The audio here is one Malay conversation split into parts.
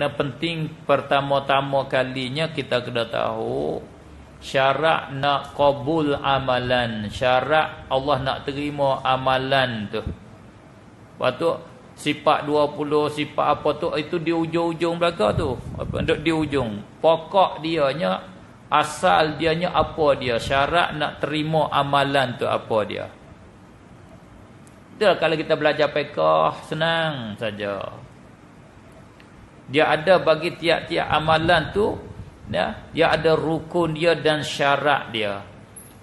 kena penting pertama-tama kalinya kita kena tahu syarat nak qabul amalan, syarat Allah nak terima amalan tu. Lepas tu sifat 20, sifat apa tu, itu di ujung-ujung belakang tu. Di ujung. Pokok dianya, asal dianya apa dia, syarat nak terima amalan tu apa dia. Dah kalau kita belajar fiqh senang saja. Dia ada bagi tiap-tiap amalan tu, ya, dia ada rukun dia dan syarat dia.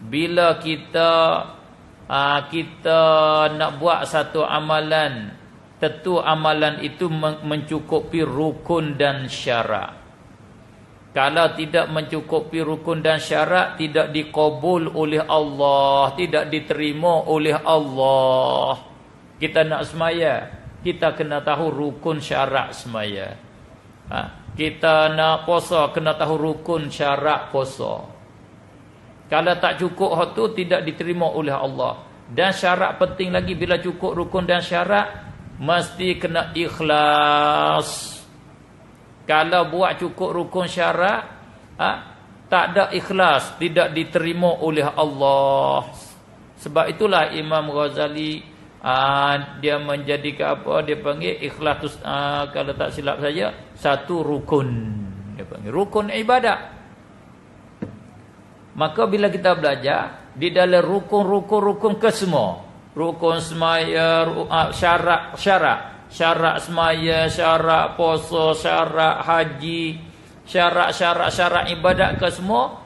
Bila kita nak buat satu amalan, tentu amalan itu mencukupi rukun dan syarat. Kalau tidak mencukupi rukun dan syarat, tidak dikabul oleh Allah, tidak diterima oleh Allah. Kita nak semaya, kita kena tahu rukun syarat semaya. Kita nak puasa, kena tahu rukun syarat puasa. Kalau tak cukup hal tu, tidak diterima oleh Allah. Dan syarat penting lagi, bila cukup rukun dan syarat, mesti kena ikhlas. Kalau buat cukup rukun syarat, tak ada ikhlas, tidak diterima oleh Allah. Sebab itulah Imam Ghazali dia menjadikan apa, dia panggil ikhlas tu, kalau tak silap saya, satu rukun. Dia panggil rukun ibadat. Maka bila kita belajar di dalam rukun ke semua, rukun semaya, syarat semaya, syarat puasa, syarat haji, syarat ibadat ke semua,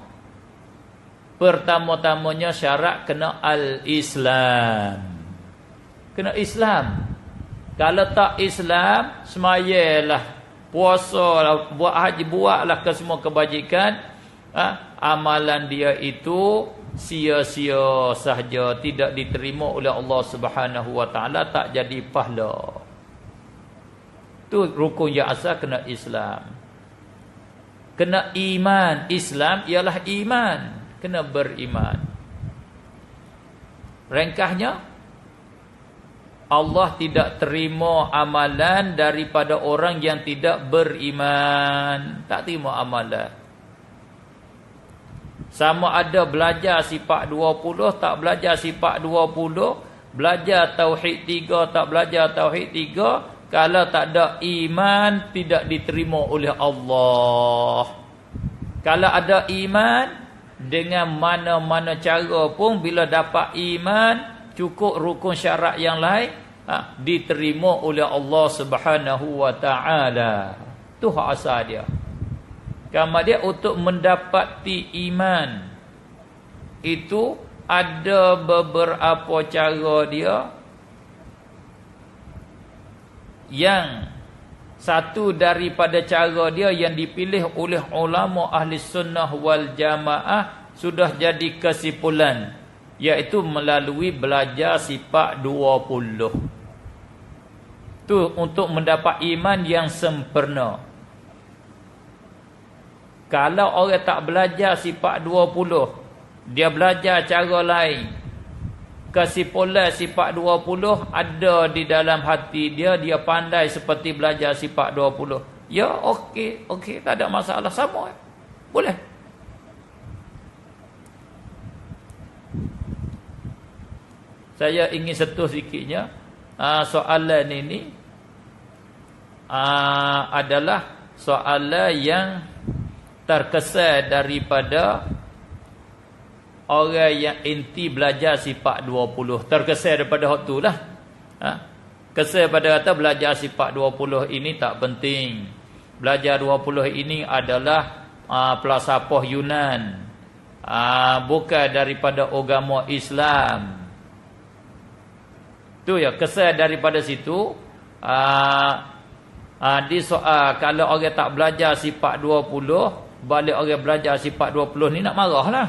pertama-tamanya syarat kena al-Islam. Kena Islam. Kalau tak Islam, semayalah, puasalah, buat haji, buatlah ke semua kebajikan, amalan dia itu sia-sia sahaja, tidak diterima oleh Allah Subhanahu wa taala, tak jadi pahala. Tu rukun yang asal kena Islam. Kena iman. Islam ialah iman, kena beriman. Ringkasnya, Allah tidak terima amalan daripada orang yang tidak beriman. Tak terima amalan. Sama ada belajar sifat 20, tak belajar sifat 20, belajar tauhid 3, tak belajar tauhid 3, kalau tak ada iman, tidak diterima oleh Allah. Kalau ada iman, dengan mana-mana cara pun, bila dapat iman, cukup rukun syarat yang lain, diterima oleh Allah Subhanahu wa taala. Tu hak asal dia. Kemudian untuk mendapati iman itu ada beberapa cara dia. Yang satu daripada cara dia yang dipilih oleh ulama ahli sunnah wal jamaah sudah jadi kesimpulan, iaitu melalui belajar sifat 20. Tu untuk mendapat iman yang sempurna. Kalau orang tak belajar sifat 20, dia belajar cara lain, kesimpulan sifat 20 ada di dalam hati dia, dia pandai seperti belajar sifat 20. Ya, okey, tak ada masalah, sama. Boleh. Saya ingin sentuh sikitnya. Soalan ini adalah soalan yang terkesan daripada orang yang inti belajar sifat 20. Terkesan daripada hak tu lah. Kesan pada kata belajar sifat 20 ini tak penting. Belajar 20 ini adalah falsafah Yunan. Bukan daripada agama Islam. Tu ya, kesan daripada situ. Di soal, kalau orang tak belajar sifat 20, balik orang belajar sifat 20 ni, nak marah lah.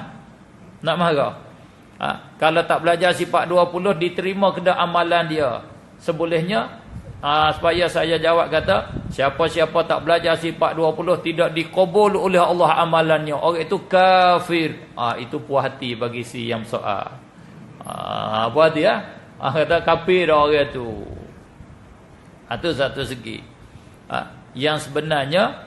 Nak marah. Kalau tak belajar sifat 20, diterima kena amalan dia. Sebolehnya, supaya saya jawab kata, siapa-siapa tak belajar sifat 20, tidak dikabul oleh Allah amalannya. Orang itu kafir. Itu puas hati bagi si yang soal. Puas hati ya. Kata kafir dah orang tu. Itu satu segi. Yang sebenarnya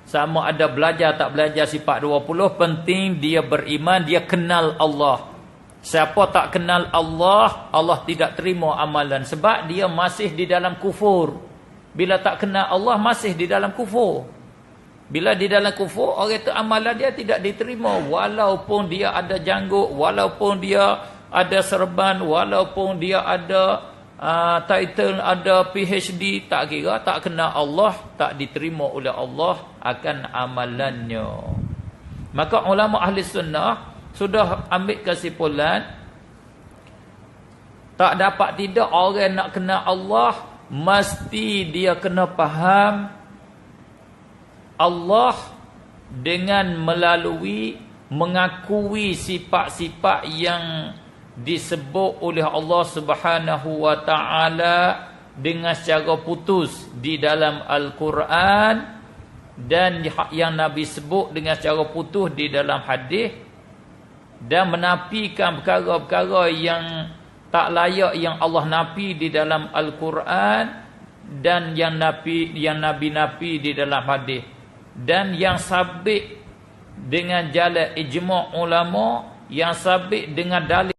sama ada belajar tak belajar sifat 20, penting dia beriman, dia kenal Allah. Siapa tak kenal Allah, Allah tidak terima amalan sebab dia masih di dalam kufur. Bila tak kenal Allah, masih di dalam kufur. Bila di dalam kufur, orang itu amalan dia tidak diterima. Walaupun dia ada janggut, walaupun dia ada serban, walaupun dia ada title, ada PhD, tak kira, tak kenal Allah, tak diterima oleh Allah akan amalannya. Maka ulama ahli sunnah sudah ambil kesimpulan, tak dapat tidak orang nak kenal Allah, mesti dia kena faham Allah dengan melalui mengakui sifat-sifat yang disebut oleh Allah Subhanahu wa taala dengan secara putus di dalam Al-Quran, dan yang Nabi sebut dengan secara putus di dalam hadis, dan menafikan perkara-perkara yang tak layak yang Allah nafi di dalam Al-Quran dan yang Nabi nafi di dalam hadis, dan yang sabit dengan jalan ijma' ulama, yang sabit dengan dalil